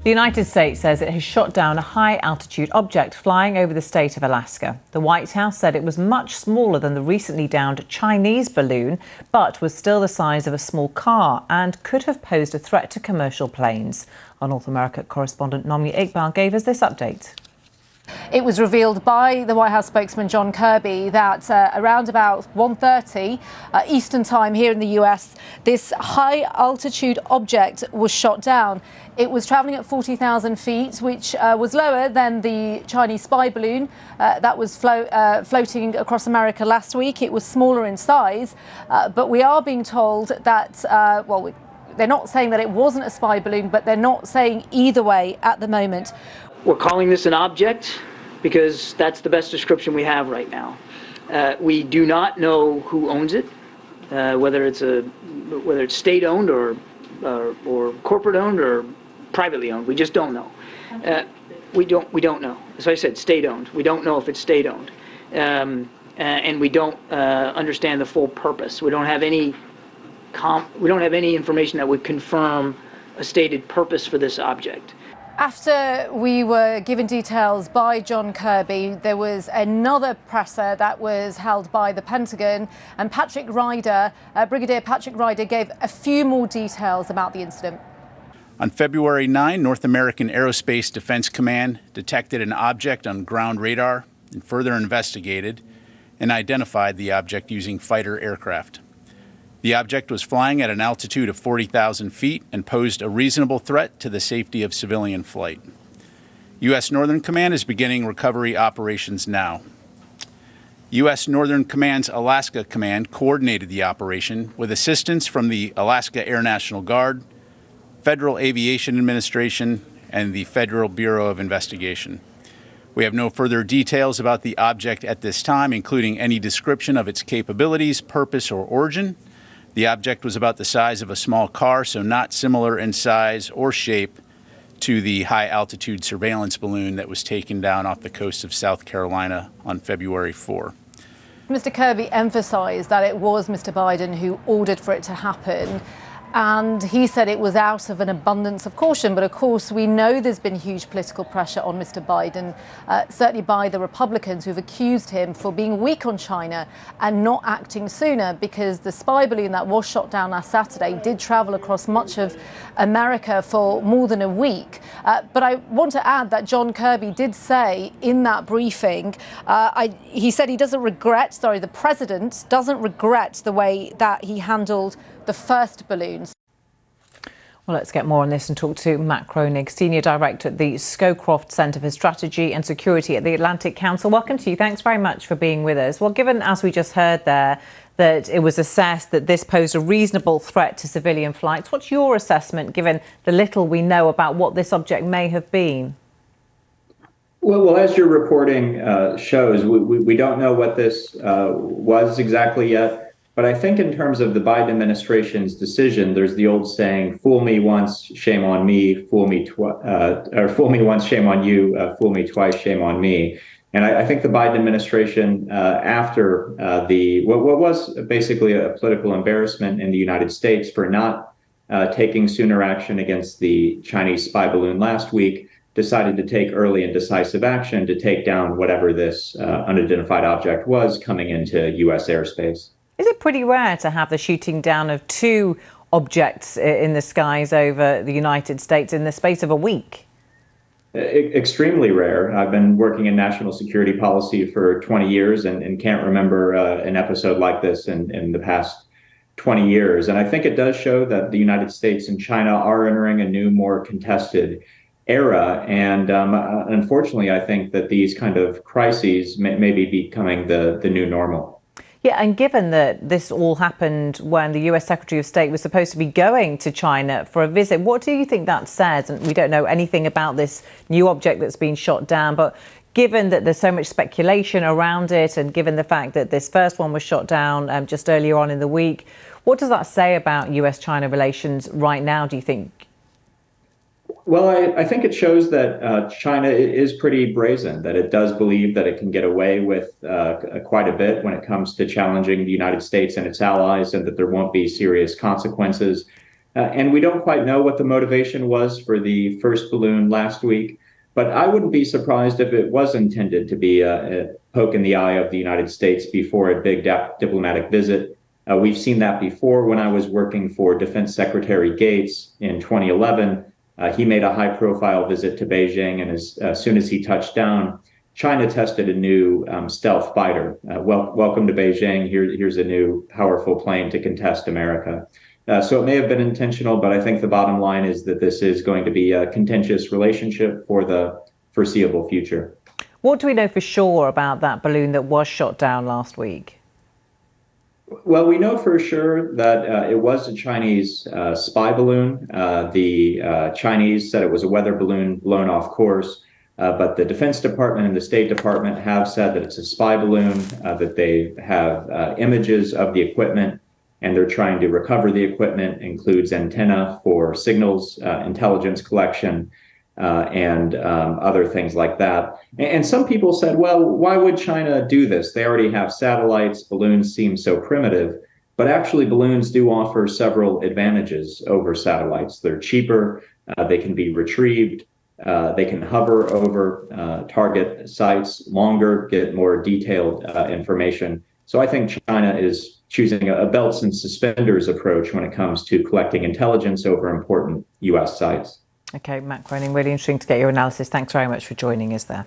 The United States says it has shot down a high-altitude object flying over the state of Alaska. The White House said it was much smaller than the recently downed Chinese balloon, but was still the size of a small car and could have posed a threat to commercial planes. Our North America correspondent Nomni Iqbal gave us this update. It was revealed by the White House spokesman John Kirby that around about 1:30 Eastern time here in the US, this high-altitude object was shot down. It was travelling at 40,000 feet, which was lower than the Chinese spy balloon that was floating across America last week. It was smaller in size, but we are being told that, they're not saying that it wasn't a spy balloon, but they're not saying either way at the moment. We're calling this an object because that's the best description we have right now. We do not know who owns it, whether it's state-owned or corporate-owned or privately owned. We just don't know. We don't know. As I said, state-owned. We don't know if it's state-owned, and we don't understand the full purpose. We don't have any information that would confirm a stated purpose for this object. After we were given details by John Kirby, there was another presser that was held by the Pentagon, and Brigadier Patrick Ryder gave a few more details about the incident. On February 9, North American Aerospace Defense Command detected an object on ground radar and further investigated and identified the object using fighter aircraft. The object was flying at an altitude of 40,000 feet and posed a reasonable threat to the safety of civilian flight. U.S. Northern Command is beginning recovery operations now. U.S. Northern Command's Alaska Command coordinated the operation with assistance from the Alaska Air National Guard, Federal Aviation Administration, and the Federal Bureau of Investigation. We have no further details about the object at this time, including any description of its capabilities, purpose, or origin. The object was about the size of a small car, so not similar in size or shape to the high-altitude surveillance balloon that was taken down off the coast of South Carolina on February 4. Mr. Kirby emphasised that it was Mr. Biden who ordered for it to happen. And he said it was out of an abundance of caution. But of course, we know there's been huge political pressure on Mr. Biden, certainly by the Republicans who've accused him for being weak on China and not acting sooner, because the spy balloon that was shot down last Saturday did travel across much of America for more than a week. But I want to add that John Kirby did say in that briefing, he said the president doesn't regret the way that he handled the first balloons. Well, let's get more on this and talk to Matt Kronig, Senior Director at the Scowcroft Centre for Strategy and Security at the Atlantic Council. Welcome to you. Thanks very much for being with us. Well, given, as we just heard there, that it was assessed that this posed a reasonable threat to civilian flights, what's your assessment, given the little we know about what this object may have been? Well, as your reporting shows, we don't know what this was exactly yet. But I think in terms of the Biden administration's decision, there's the old saying, fool me once, shame on me, fool me once, shame on you, fool me twice, shame on me. And I think the Biden administration, after what was basically a political embarrassment in the United States for not taking sooner action against the Chinese spy balloon last week, decided to take early and decisive action to take down whatever this unidentified object was coming into U.S. airspace. Is it pretty rare to have the shooting down of two objects in the skies over the United States in the space of a week? Extremely rare. I've been working in national security policy for 20 years and can't remember an episode like this in the past 20 years. And I think it does show that the United States and China are entering a new, more contested era. And unfortunately, I think that these kind of crises may be becoming the new normal. Yeah, and given that this all happened when the US Secretary of State was supposed to be going to China for a visit, what do you think that says? And we don't know anything about this new object that's been shot down, but given that there's so much speculation around it and given the fact that this first one was shot down just earlier on in the week, what does that say about US-China relations right now, do you think? Well, I think it shows that China is pretty brazen, that it does believe that it can get away with quite a bit when it comes to challenging the United States and its allies, and that there won't be serious consequences. And we don't quite know what the motivation was for the first balloon last week, but I wouldn't be surprised if it was intended to be a poke in the eye of the United States before a big diplomatic visit. We've seen that before. When I was working for Defense Secretary Gates in 2011, he made a high-profile visit to Beijing, and as soon as he touched down, China tested a new stealth fighter. Welcome to Beijing. Here's a new powerful plane to contest America. So it may have been intentional, but I think the bottom line is that this is going to be a contentious relationship for the foreseeable future. What do we know for sure about that balloon that was shot down last week? Well, we know for sure that it was a Chinese spy balloon. The Chinese said it was a weather balloon blown off course, but the Defense Department and the State Department have said that it's a spy balloon, that they have images of the equipment, and they're trying to recover the equipment, includes antenna for signals, intelligence collection, and other things like that. And some people said, well, why would China do this? They already have satellites. Balloons seem so primitive. But actually, balloons do offer several advantages over satellites. They're cheaper. They can be retrieved. They can hover over target sites longer, get more detailed information. So I think China is choosing a belts and suspenders approach when it comes to collecting intelligence over important U.S. sites. Okay, Matt Cronin, really interesting to get your analysis. Thanks very much for joining us there.